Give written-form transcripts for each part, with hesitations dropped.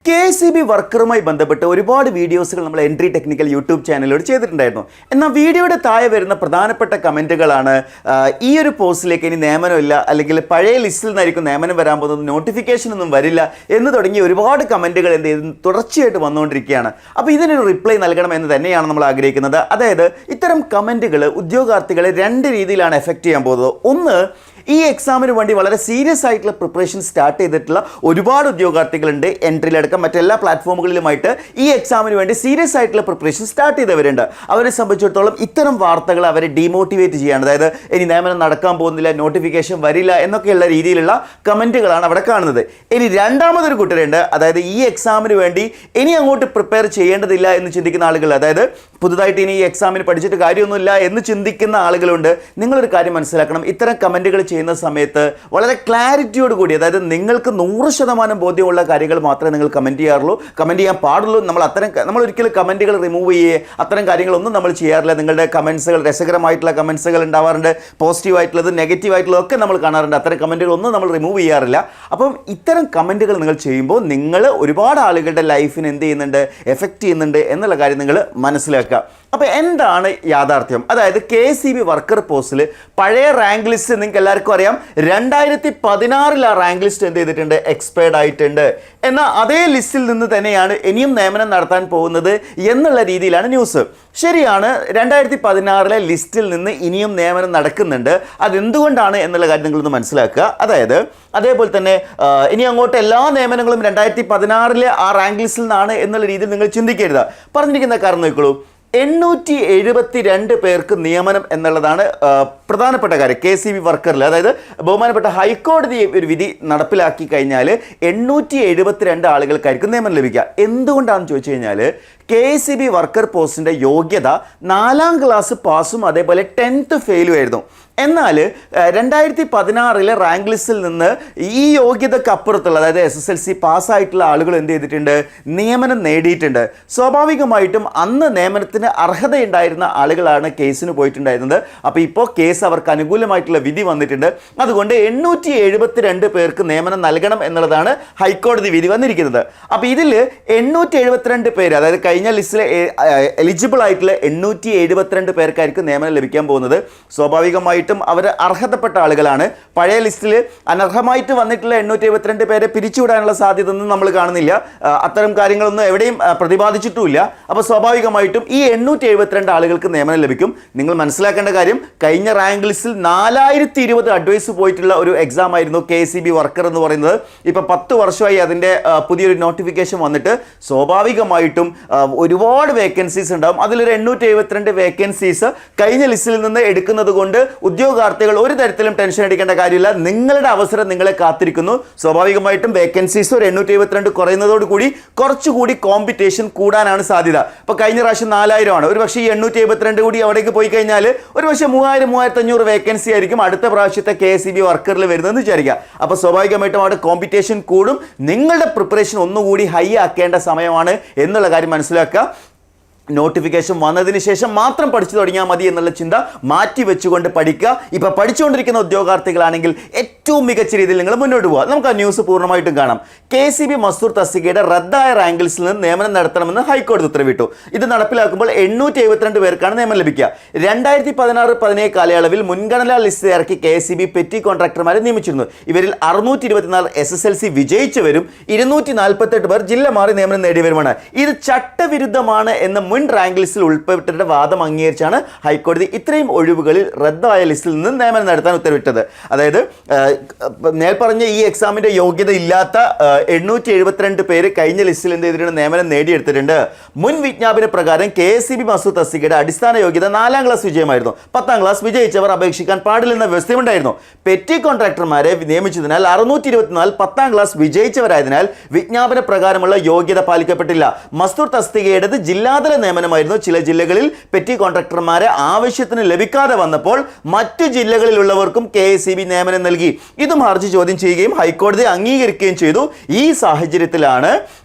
KCB വർക്കറുമായി ബന്ധപ്പെട്ട് ഒരുപാട് വീഡിയോസുകൾ നമ്മൾ എൻട്രി ടെക്നിക്കൽ യൂട്യൂബ് ചാനലിലൂടെ ചെയ്തിട്ടുണ്ടായിരുന്നു. എന്നാൽ വീഡിയോയുടെ താഴെ വരുന്ന പ്രധാനപ്പെട്ട കമൻറ്റുകളാണ് ഈ ഒരു പോസ്റ്റിലേക്ക് ഇനി നിയമനമില്ല, അല്ലെങ്കിൽ പഴയ ലിസ്റ്റിൽ നിന്നായിരിക്കും നിയമനം വരാൻ പോകുന്നത്, നോട്ടിഫിക്കേഷൻ ഒന്നും വരില്ല എന്ന് തുടങ്ങി ഒരുപാട് കമൻറ്റുകൾ എന്ത് ചെയ്തു തുടർച്ചയായിട്ട് വന്നുകൊണ്ടിരിക്കുകയാണ്. അപ്പോൾ ഇതിനൊരു റിപ്ലൈ നൽകണം എന്ന് തന്നെയാണ് നമ്മൾ ആഗ്രഹിക്കുന്നത്. അതായത് ഇത്തരം കമൻറ്റുകൾ ഉദ്യോഗാർത്ഥികളെ രണ്ട് രീതിയിലാണ് എഫക്റ്റ് ചെയ്യാൻ പോകുന്നത്. ഒന്ന്, ഈ എക്സാമിന് വേണ്ടി വളരെ സീരിയസ് ആയിട്ടുള്ള പ്രിപ്പറേഷൻ സ്റ്റാർട്ട് ചെയ്തിട്ടുള്ള ഒരുപാട് ഉദ്യോഗാർത്ഥികളുണ്ട്. എൻട്രിയിലടക്കം മറ്റെല്ലാ പ്ലാറ്റ്ഫോമുകളിലുമായിട്ട് ഈ എക്സാമിന് വേണ്ടി സീരിയസ് ആയിട്ടുള്ള പ്രിപ്പറേഷൻ സ്റ്റാർട്ട് ചെയ്തവരുണ്ട്. അവരെ സംബന്ധിച്ചിടത്തോളം ഇത്തരം വാർത്തകൾ അവരെ ഡീമോട്ടിവേറ്റ് ചെയ്യാണ്. അതായത് ഇനി നിയമനം നടക്കാൻ പോകുന്നില്ല, നോട്ടിഫിക്കേഷൻ വരില്ല എന്നൊക്കെയുള്ള രീതിയിലുള്ള കമൻറ്റുകളാണ് അവിടെ കാണുന്നത്. ഇനി രണ്ടാമതൊരു കൂട്ടരുണ്ട്, അതായത് ഈ എക്സാമിന് വേണ്ടി ഇനി അങ്ങോട്ട് പ്രിപ്പയർ ചെയ്യേണ്ടതില്ല എന്ന് ചിന്തിക്കുന്ന ആളുകൾ, അതായത് പുതുതായിട്ട് ഇനി ഈ എക്സാമിന് പഠിച്ചിട്ട് കാര്യമൊന്നുമില്ല എന്ന് ചിന്തിക്കുന്ന ആളുകളുണ്ട്. നിങ്ങളൊരു കാര്യം മനസ്സിലാക്കണം, ഇത്തരം കമൻറ്റുകൾ ചെയ്യുന്ന സമയത്ത് വളരെ ക്ലാരിറ്റിയോട് കൂടി, അതായത് നിങ്ങൾക്ക് 100% ബോധ്യമുള്ള കാര്യങ്ങൾ മാത്രമേ നിങ്ങൾ കമൻറ്റ് ചെയ്യാൻ പാടുള്ളൂ. നമ്മൾ ഒരിക്കലും കമൻറ്റുകൾ റിമൂവ് ചെയ്യുകയോ അത്തരം കാര്യങ്ങളൊന്നും നമ്മൾ ചെയ്യാറില്ല. നിങ്ങളുടെ കമൻസുകൾ, രസകരമായിട്ടുള്ള കമൻസുകൾ ഉണ്ടാവാറുണ്ട്, പോസിറ്റീവായിട്ടുള്ളത് നെഗറ്റീവായിട്ടുള്ളത് ഒക്കെ നമ്മൾ കാണാറുണ്ട്. അത്തരം കമൻറ്റുകളൊന്നും നമ്മൾ റിമൂവ് ചെയ്യാറില്ല. അപ്പം ഇത്തരം കമൻറ്റുകൾ നിങ്ങൾ ചെയ്യുമ്പോൾ നിങ്ങൾ ഒരുപാട് ആളുകളുടെ ലൈഫിന് എന്ത് ചെയ്യുന്നുണ്ട്, എഫക്റ്റ് ചെയ്യുന്നുണ്ട് എന്നുള്ള കാര്യം നിങ്ങൾ മനസ്സിലാക്കുക. അപ്പോൾ എന്താണ് യാഥാർത്ഥ്യം? അതായത് KCB വർക്കർ പോസ്റ്റിൽ പഴയ റാങ്ക് ലിസ്റ്റ് നിങ്ങൾക്ക് എല്ലാവർക്കും അറിയാം, 2016 ആ റാങ്ക് ലിസ്റ്റ് എന്ത് ചെയ്തിട്ടുണ്ട്, എക്സ്പയർഡ് ആയിട്ടുണ്ട്. എന്നാൽ അതേ ലിസ്റ്റിൽ നിന്ന് തന്നെയാണ് ഇനിയും നിയമനം നടത്താൻ പോകുന്നത് എന്നുള്ള രീതിയിലാണ് ന്യൂസ്. ശരിയാണ്, 2016 ലിസ്റ്റിൽ നിന്ന് ഇനിയും നിയമനം നടക്കുന്നുണ്ട്. അതെന്തുകൊണ്ടാണ് എന്നുള്ള കാര്യം നിങ്ങളൊന്ന് മനസ്സിലാക്കുക. അതായത് അതേപോലെ തന്നെ ഇനി അങ്ങോട്ട് എല്ലാ നിയമനങ്ങളും 2016 ആ റാങ്ക് ലിസ്റ്റിൽ നിന്നാണ് എന്നുള്ള രീതിയിൽ നിങ്ങൾ ചിന്തിക്കരുത്. പറഞ്ഞിരിക്കുന്ന കാരണം നോക്കിക്കോളൂ, 872 പേർക്ക് നിയമനം എന്നുള്ളതാണ് പ്രധാനപ്പെട്ട കാര്യം KCB വർക്കറിൽ. അതായത് ബഹുമാനപ്പെട്ട ഹൈക്കോടതി ഒരു വിധി നടപ്പിലാക്കി കഴിഞ്ഞാൽ 872 ആളുകൾക്കായിരിക്കും നിയമനം ലഭിക്കുക. എന്തുകൊണ്ടാണെന്ന് ചോദിച്ചു കഴിഞ്ഞാൽ KCB വർക്കർ പോസ്റ്റിൻ്റെ യോഗ്യത 4ാം ക്ലാസ് പാസും അതേപോലെ 10th ഫെയിലും ആയിരുന്നു. എന്നാൽ 2016 റാങ്ക് ലിസ്റ്റിൽ നിന്ന് ഈ യോഗ്യതയ്ക്ക് അപ്പുറത്തുള്ള, അതായത് SSLC പാസ്സായിട്ടുള്ള ആളുകൾ എന്ത് ചെയ്തിട്ടുണ്ട്, നിയമനം നേടിയിട്ടുണ്ട്. സ്വാഭാവികമായിട്ടും അന്ന് നിയമനത്തിന് അർഹതയുണ്ടായിരുന്ന ആളുകളാണ് കേസിന് പോയിട്ടുണ്ടായിരുന്നത്. അപ്പോൾ ഇപ്പോൾ കേസ് അവർക്ക് അനുകൂലമായിട്ടുള്ള വിധി വന്നിട്ടുണ്ട്. അതുകൊണ്ട് 872 പേർക്ക് നിയമനം നൽകണം എന്നുള്ളതാണ് ഹൈക്കോടതി വിധി വന്നിരിക്കുന്നത്. അപ്പോൾ ഇതിൽ 872 പേര്, അതായത് കഴിഞ്ഞ ലിസ്റ്റിൽ എലിജിബിൾ ആയിട്ടുള്ള 872 പേർക്കായിരിക്കും നിയമനം ലഭിക്കാൻ പോകുന്നത്. സ്വാഭാവികമായിട്ടും അവർ അർഹതപ്പെട്ട ആളുകളാണ്. പഴയ ലിസ്റ്റിൽ അനർഹമായിട്ട് വന്നിട്ടുള്ള 872 പേരെ പിരിച്ചുവിടാനുള്ള സാധ്യത ഒന്നും നമ്മൾ കാണുന്നില്ല. അത്തരം കാര്യങ്ങളൊന്നും എവിടെയും പ്രതിപാദിച്ചിട്ടുമില്ല. അപ്പോൾ സ്വാഭാവികമായിട്ടും ഈ 872 ആളുകൾക്ക് നിയമനം ലഭിക്കും. നിങ്ങൾ മനസ്സിലാക്കേണ്ട കാര്യം, കഴിഞ്ഞ റാങ്ക് ലിസ്റ്റിൽ 4020 അഡ്വൈസ് പോയിട്ടുള്ള ഒരു എക്സാം ആയിരുന്നു KCB വർക്കർ എന്ന് പറയുന്നത്. ഇപ്പോൾ 10 വർഷമായി അതിൻ്റെ പുതിയൊരു നോട്ടിഫിക്കേഷൻ വന്നിട്ട് സ്വാഭാവികമായിട്ടും ഒരുപാട് വേക്കൻസീസ് ഉണ്ടാകും. അതിലൊരു 872 വേക്കൻസീസ് കഴിഞ്ഞ ലിസ്റ്റിൽ നിന്ന് എടുക്കുന്നത് കൊണ്ട് ഉദ്യോഗാർത്ഥികൾ ഒരു തരത്തിലും ടെൻഷൻ അടിക്കേണ്ട കാര്യമില്ല. നിങ്ങളുടെ അവസരം നിങ്ങളെ കാത്തിരിക്കുന്നു. സ്വാഭാവികമായിട്ടും വേക്കൻസീസ് ഒരു 872 കുറയുന്നതോടുകൂടി കുറച്ചുകൂടി കോമ്പറ്റീഷൻ കൂടാനാണ് സാധ്യത. ഇപ്പോൾ കഴിഞ്ഞ പ്രാവശ്യം 4000 ആണ്. ഒരു പക്ഷേ ഈ 872 കൂടി അവിടേക്ക് പോയി കഴിഞ്ഞാൽ ഒരു പക്ഷേ 3000-3500 വേക്കൻസി ആയിരിക്കും അടുത്ത പ്രാവശ്യത്തെ KCB വർക്കറിൽ വരുന്നതെന്ന് വിചാരിക്കുക. അപ്പോൾ സ്വാഭാവികമായിട്ടും അവിടെ കോമ്പറ്റീഷൻ കൂടും. നിങ്ങളുടെ പ്രിപ്പറേഷൻ ഒന്നുകൂടി ഹൈ ആക്കേണ്ട സമയമാണ് എന്നുള്ള കാര്യം മനസ്സിലാക്കുക. നോട്ടിഫിക്കേഷൻ വന്നതിന് ശേഷം മാത്രം പഠിച്ചു തുടങ്ങിയാൽ മതി എന്നുള്ള ചിന്ത മാറ്റി വെച്ചുകൊണ്ട് പഠിക്കുക. ഇപ്പോൾ പഠിച്ചുകൊണ്ടിരിക്കുന്ന ഉദ്യോഗാർത്ഥികളാണെങ്കിൽ ഏറ്റവും മികച്ച രീതിയിൽ നിങ്ങൾ മുന്നോട്ട് പോകുക. നമുക്ക് ആ ന്യൂസ് പൂർണ്ണമായിട്ടും കാണാം. KCB മസ്ദൂർ തസ്തികയുടെ റദ്ദായ റാങ്ക് ലിസ്റ്റിൽ നിന്ന് നിയമനം നടത്തണമെന്ന് ഹൈക്കോടതി ഉത്തരവിട്ടു. ഇത് നടപ്പിലാക്കുമ്പോൾ 872 പേർക്കാണ് നിയമനം ലഭിക്കുക. 2016-17 കാലയളവിൽ മുൻഗണനാ ലിസ്റ്റ് ഇറക്കി KCB പെറ്റി കോൺട്രാക്ടർമാരെ നിയമിച്ചിരുന്നു. ഇവരിൽ 624 SSLC വിജയിച്ചവരും 248 പേർ ജില്ല മാറി നിയമനം നേടിയവരുമാണ്. ഇത് ചട്ടവിരുദ്ധമാണ് എന്ന് മുൻ റാങ്ക് ലിസ്റ്റിൽ ഉൾപ്പെട്ടവരുടെ വാദം അംഗീകരിച്ചാണ് ഹൈക്കോടതി ഇത്രയും ഒഴിവുകളിൽ റദ്ദായ ലിസ്റ്റിൽ നിന്ന് നിയമനം നടത്താൻ ഉത്തരവിട്ടത്. അതായത് മേൽപ്പറഞ്ഞ ഈ എക്സാമിന്റെ യോഗ്യത ഇല്ലാത്ത 872 പേര് കഴിഞ്ഞ ലിസ്റ്റിൽ എന്ത് ചെയ്തിട്ടുണ്ട്, നിയമനം നേടിയെടുത്തിട്ടുണ്ട്. മുൻ വിജ്ഞാപന പ്രകാരം KCB മസ്ദൂർ തസ്തികയുടെ അടിസ്ഥാന യോഗ്യത 4ാം ക്ലാസ് വിജയമായിരുന്നു. 10ാം ക്ലാസ് വിജയിച്ചവർ അപേക്ഷിക്കാൻ പാടില്ലെന്ന വ്യവസ്ഥയുണ്ടായിരുന്നു. പെറ്റി കോൺട്രാക്ടർമാരെ നിയമിച്ചതിനാൽ 624 10ാം ക്ലാസ് വിജയിച്ചവരായതിനാൽ വിജ്ഞാപന പ്രകാരമുള്ള യോഗ്യത പാലിക്കപ്പെട്ടില്ല. മസ്ദൂർ തസ്തികയുടേത് ജില്ലാതല നിയമനമായിരുന്നു. ചില ജില്ലകളിൽ പെറ്റി കോൺട്രാക്ടർമാരെ ആവശ്യത്തിന് ലഭിക്കാതെ വന്നപ്പോൾ മറ്റു ജില്ലകളിലുള്ളവർക്കും KSEB നിയമനം നൽകി. ഇതും ഹർജി ചോദ്യം ചെയ്യുകയും ഹൈക്കോടതി അംഗീകരിക്കുകയും ചെയ്തു. ഈ സാഹചര്യത്തിലാണ്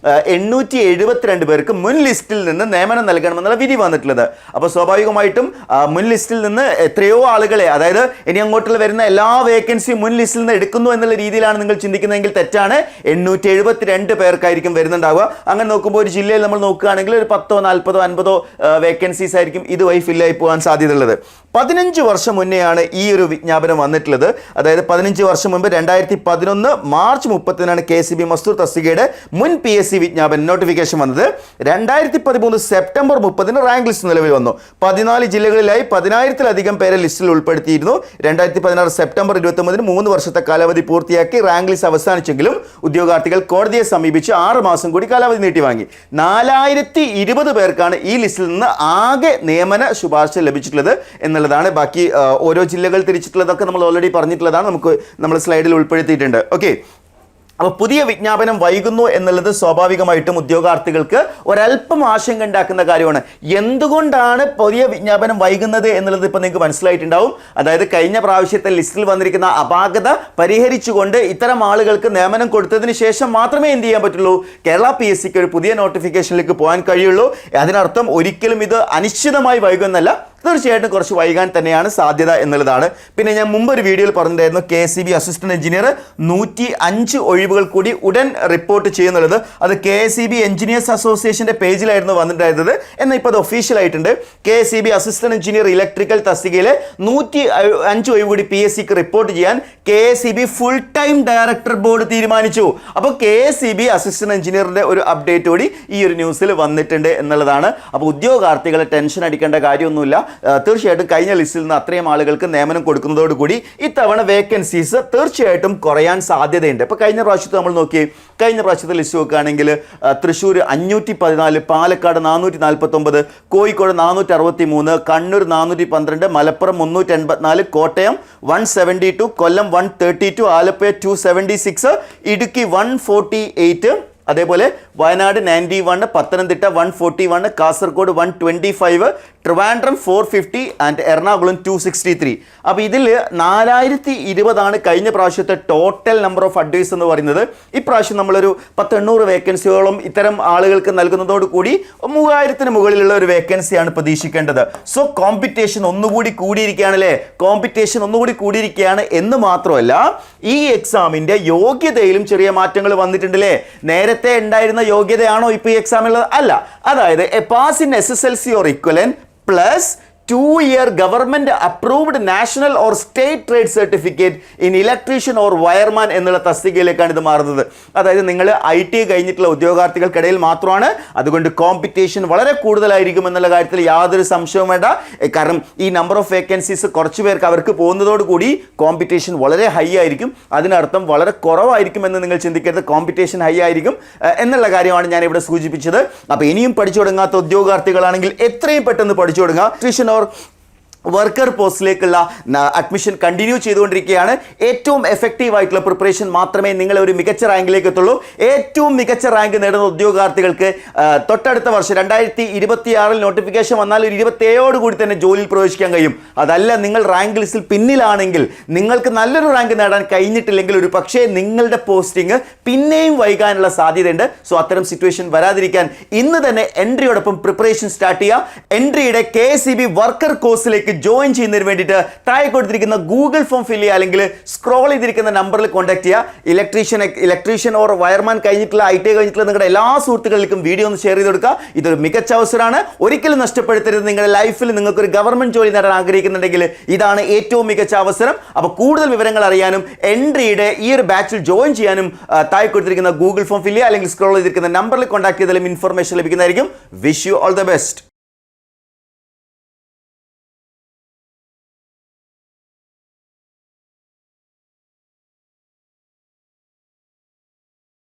872 പേർക്ക് മുൻ ലിസ്റ്റിൽ നിന്ന് നിയമനം നൽകണമെന്നുള്ള വിധി വന്നിട്ടുള്ളത്. അപ്പോൾ സ്വാഭാവികമായിട്ടും മുൻ ലിസ്റ്റിൽ നിന്ന് എത്രയോ ആളുകളെ, അതായത് ഇനി അങ്ങോട്ടുള്ള വരുന്ന എല്ലാ വേക്കൻസിയും മുൻ ലിസ്റ്റിൽ നിന്ന് എടുക്കുന്നു എന്നുള്ള രീതിയിലാണ് നിങ്ങൾ ചിന്തിക്കുന്നതെങ്കിൽ തെറ്റാണ്. 872 പേർക്കായിരിക്കും വരുന്നുണ്ടാവുക. അങ്ങനെ നോക്കുമ്പോൾ ഒരു ജില്ലയിൽ നമ്മൾ നോക്കുകയാണെങ്കിൽ ഒരു 10, 40, 50 വേക്കൻസീസ് ആയിരിക്കും ഇതുവഴി ഫില്ലായി പോകാൻ സാധ്യതയുള്ളത്. 15 വർഷം മുന്നെയാണ് ഈ ഒരു വിജ്ഞാപനം വന്നിട്ടുള്ളത്. അതായത് 15 വർഷം മുമ്പ് 2011 മാർച്ച് 30-നാണ് KSEB മസ്ദൂർ തസ്തികയുടെ മുൻ PSC വിജ്ഞാപനം നോട്ടിഫിക്കേഷൻ വന്നത്. 2013 സെപ്റ്റംബർ 30-ന് റാങ്ക് ലിസ്റ്റ് നിലവിൽ വന്നു. 14 ജില്ലകളിലായി 10,000-ലധികം പേരെ ലിസ്റ്റിൽ ഉൾപ്പെടുത്തിയിരുന്നു. 2016 സെപ്റ്റംബർ 29-ന് 3 വർഷത്തെ കാലാവധി പൂർത്തിയാക്കി റാങ്ക് ലിസ്റ്റ് അവസാനിച്ചെങ്കിലും ഉദ്യോഗാർത്ഥികൾ കോടതിയെ സമീപിച്ച് 6 മാസം കൂടി കാലാവധി നീട്ടി വാങ്ങി. 4020 പേർക്കാണ് ഈ ലിസ്റ്റിൽ നിന്ന് ആകെ നിയമന ശുപാർശ ലഭിച്ചിട്ടുള്ളത് എന്നുള്ളതാണ്. ബാക്കി ഓരോ ജില്ലകൾ തിരിച്ചിട്ടുള്ളതൊക്കെ നമ്മൾ ഓൾറെഡി പറഞ്ഞിട്ടുള്ളതാണ്, നമ്മൾ സ്ലൈഡിൽ ഉൾപ്പെടുത്തിയിട്ടുണ്ട്. ഓക്കെ, അപ്പോൾ പുതിയ വിജ്ഞാപനം വൈകുന്നു എന്നുള്ളത് സ്വാഭാവികമായിട്ടും ഉദ്യോഗാർത്ഥികൾക്ക് ഒരല്പം ആശങ്ക ഉണ്ടാക്കുന്ന കാര്യമാണ്. എന്തുകൊണ്ടാണ് പുതിയ വിജ്ഞാപനം വൈകുന്നത് എന്നുള്ളത് ഇപ്പോൾ നിങ്ങൾക്ക് മനസ്സിലായിട്ടുണ്ടാവും. അതായത് കഴിഞ്ഞ പ്രാവശ്യത്തെ ലിസ്റ്റിൽ വന്നിരിക്കുന്ന അപാകത പരിഹരിച്ചുകൊണ്ട് ഇത്തരം ആളുകൾക്ക് നിയമനം കൊടുത്തതിന് ശേഷം മാത്രമേ എന്ത് ചെയ്യാൻ പറ്റുള്ളൂ, കേരള PSCക്ക് ഒരു പുതിയ നോട്ടിഫിക്കേഷനിലേക്ക് പോകാൻ കഴിയുള്ളൂ. അതിനർത്ഥം ഒരിക്കലും ഇത് അനിശ്ചിതമായി വൈകുന്നല്ല, തീർച്ചയായിട്ടും കുറച്ച് വൈകാൻ തന്നെയാണ് സാധ്യത എന്നുള്ളതാണ്. പിന്നെ ഞാൻ മുമ്പ് ഒരു വീഡിയോയിൽ പറഞ്ഞിട്ടുണ്ടായിരുന്നു KSEB അസിസ്റ്റന്റ് എഞ്ചിനീയർ 105 ഒഴിവുകൾ കൂടി ഉടൻ റിപ്പോർട്ട് ചെയ്യുന്നുള്ളത്. അത് KSEB എഞ്ചിനീയേഴ്സ് അസോസിയേഷന്റെ പേജിലായിരുന്നു വന്നിട്ടുണ്ടായിരുന്നത്. എന്നാൽ ഇപ്പോൾ അത് ഒഫീഷ്യൽ ആയിട്ടുണ്ട്. KSEB അസിസ്റ്റന്റ് എഞ്ചിനീയർ ഇലക്ട്രിക്കൽ തസ്തികയിലെ 105 ഒഴിവ് കൂടി PSCക്ക് റിപ്പോർട്ട് ചെയ്യാൻ KSEB full time director board തീരുമാനിച്ചു. അപ്പോൾ KSEB അസിസ്റ്റന്റ് എഞ്ചിനീയറിന്റെ ഒരു അപ്ഡേറ്റ് കൂടി ഈ ഒരു ന്യൂസിൽ വന്നിട്ടുണ്ട് എന്നുള്ളതാണ്. അപ്പോൾ ഉദ്യോഗാർത്ഥികളെ ടെൻഷൻ അടിക്കേണ്ട കാര്യമൊന്നുമില്ല. തീർച്ചയായിട്ടും കഴിഞ്ഞ ലിസ്റ്റിൽ നിന്ന് അത്രയും ആളുകൾക്ക് നിയമനം കൊടുക്കുന്നതോടുകൂടി ഇത്തവണ വേക്കൻസീസ് തീർച്ചയായിട്ടും കുറയാൻ സാധ്യതയുണ്ട്. ഇപ്പോൾ കഴിഞ്ഞ പ്രാവശ്യത്തെ നമ്മൾ നോക്കി, കഴിഞ്ഞ പ്രാവശ്യത്തെ ലിസ്റ്റ് നോക്കുകയാണെങ്കിൽ തൃശ്ശൂർ 514, പാലക്കാട് 449, കോഴിക്കോട് 463, കണ്ണൂർ 412, മലപ്പുറം 384, കോട്ടയം 172, കൊല്ലം 132, ആലപ്പുഴ 276, ഇടുക്കി 148, അതേപോലെ വയനാട് 91, പത്തനംതിട്ട 141, കാസർഗോഡ് 125, ട്രിവാൻഡ്രം 450 ആൻഡ് എറണാകുളം 263. അപ്പോൾ ഇതിൽ 4020 കഴിഞ്ഞ പ്രാവശ്യത്തെ ടോട്ടൽ നമ്പർ ഓഫ് അഡ്വൈസ് എന്ന് പറയുന്നത്. ഇപ്രാവശ്യം നമ്മളൊരു 800 വേക്കൻസിയോളം ഇത്തരം ആളുകൾക്ക് നൽകുന്നതോടുകൂടി 3000-ന് മുകളിലുള്ള ഒരു വേക്കൻസിയാണ് പ്രതീക്ഷിക്കേണ്ടത്. സോ കോമ്പറ്റീഷൻ ഒന്നുകൂടി കൂടിയിരിക്കുകയാണല്ലേ, കോമ്പറ്റീഷൻ ഒന്നുകൂടി കൂടിയിരിക്കുകയാണ് എന്ന് മാത്രമല്ല ഈ എക്സാമിൻ്റെ യോഗ്യതയിലും ചെറിയ മാറ്റങ്ങൾ വന്നിട്ടുണ്ടല്ലേ. നേരത്തെ ഉണ്ടായിരുന്ന യോഗ്യതയാണോ ഇപ്പോൾ ഈ എക്സാമിലുള്ളത്? അല്ല. അതായത് A pass in SSLC or equivalent plus 2-year government approved national or state trade certificate in electrician or wireman എന്നുള്ള തസ്തികയിലേക്കാണ് ഇത് മാറുന്നത്. അതായത് നിങ്ങൾ IT കഴിഞ്ഞിട്ടുള്ള ഉദ്യോഗാർത്ഥികൾക്കിടയിൽ മാത്രമാണ്. അതുകൊണ്ട് കോമ്പറ്റീഷൻ വളരെ കൂടുതലായിരിക്കും എന്നുള്ള കാര്യത്തിൽ യാതൊരു സംശയവും വേണ്ട. കാരണം ഈ നമ്പർ ഓഫ് വേക്കൻസീസ് കുറച്ച് പേർക്ക് അവർക്ക് പോകുന്നതോടുകൂടി കോമ്പറ്റീഷൻ വളരെ ഹൈ ആയിരിക്കും. അതിനർത്ഥം വളരെ കുറവായിരിക്കും എന്ന് നിങ്ങൾ ചിന്തിക്കരുത്, കോമ്പറ്റീഷൻ ഹൈ ആയിരിക്കും എന്നുള്ള കാര്യമാണ് ഞാൻ ഇവിടെ സൂചിപ്പിച്ചത്. അപ്പോൾ ഇനിയും പഠിച്ചു തുടങ്ങാത്ത ഉദ്യോഗാർത്ഥികളാണെങ്കിൽ എത്രയും പെട്ടെന്ന് പഠിച്ചു തുടങ്ങുക. വർക്കർ പോസ്റ്റിലേക്കുള്ള അഡ്മിഷൻ കണ്ടിന്യൂ ചെയ്തുകൊണ്ടിരിക്കുകയാണ്. ഏറ്റവും എഫക്റ്റീവ് ആയിട്ടുള്ള പ്രിപ്പറേഷൻ മാത്രമേ നിങ്ങളെ ഒരു മികച്ച റാങ്കിലേക്ക് എത്തുള്ളൂ. ഏറ്റവും മികച്ച റാങ്ക് നേടുന്ന ഉദ്യോഗാർത്ഥികൾക്ക് തൊട്ടടുത്ത വർഷം 2026 നോട്ടിഫിക്കേഷൻ വന്നാൽ ഒരു 27 കൂടി തന്നെ ജോലിയിൽ പ്രവേശിക്കാൻ കഴിയും. അതല്ല, നിങ്ങൾ റാങ്ക് ലിസ്റ്റിൽ പിന്നിലാണെങ്കിൽ, നിങ്ങൾക്ക് നല്ലൊരു റാങ്ക് നേടാൻ കഴിഞ്ഞിട്ടില്ലെങ്കിൽ ഒരു പക്ഷേ നിങ്ങളുടെ പോസ്റ്റിംഗ് പിന്നെയും വൈകാനുള്ള സാധ്യതയുണ്ട്. സോ അത്തരം സിറ്റുവേഷൻ വരാതിരിക്കാൻ ഇന്ന് തന്നെ എൻട്രിയോടൊപ്പം പ്രിപ്പറേഷൻ സ്റ്റാർട്ട് ചെയ്യുക. എൻട്രിയുടെ KSEB വർക്കർ കോഴ്സിലേക്ക് ജോയിൻ ചെയ്യുന്നതിന് വേണ്ടിയിട്ട് താഴെ കൊടുത്തിരിക്കുന്ന ഗൂഗിൾ ഫോം ഫില്ല് ചെയ്യുക, അല്ലെങ്കിൽ സ്ക്രോൾ ചെയ്തിരിക്കുന്ന നമ്പറിൽ കോൺടാക്ട് ചെയ്യുക. ഇലക്ട്രീഷ്യൻ ഓർ വയർമാൻ കഴിഞ്ഞിട്ടുള്ള IT കഴിഞ്ഞിട്ടുള്ള നിങ്ങളുടെ എല്ലാ സുഹൃത്തുക്കളിലേക്കും വീഡിയോ ഒന്ന് ഷെയർ ചെയ്ത് കൊടുക്കുക. ഇതൊരു മികച്ച അവസരമാണ്, ഒരിക്കലും നഷ്ടപ്പെടുത്തരുത്. നിങ്ങളുടെ ലൈഫിൽ നിങ്ങൾക്കൊരു ഗവൺമെന്റ് ജോലി നേടാൻ ആഗ്രഹിക്കുന്നുണ്ടെങ്കിൽ ഇതാണ് ഏറ്റവും മികച്ച അവസരം. അപ്പോൾ കൂടുതൽ വിവരങ്ങൾ അറിയാനും എൻട്രിയുടെ ഈ ഒരു ബാച്ചിൽ ജോയിൻ ചെയ്യാനും താഴെ കൊടുത്തിരിക്കുന്ന ഗൂഗിൾ ഫോം ഫില്ല് ചെയ്യുക, അല്ലെങ്കിൽ സ്ക്രോൾ ചെയ്തിരിക്കുന്ന നമ്പറിൽ കോൺടാക്ട് ചെയ്താലും ഇൻഫർമേഷൻ ലഭിക്കുന്നതായിരിക്കും. Wish you all the best.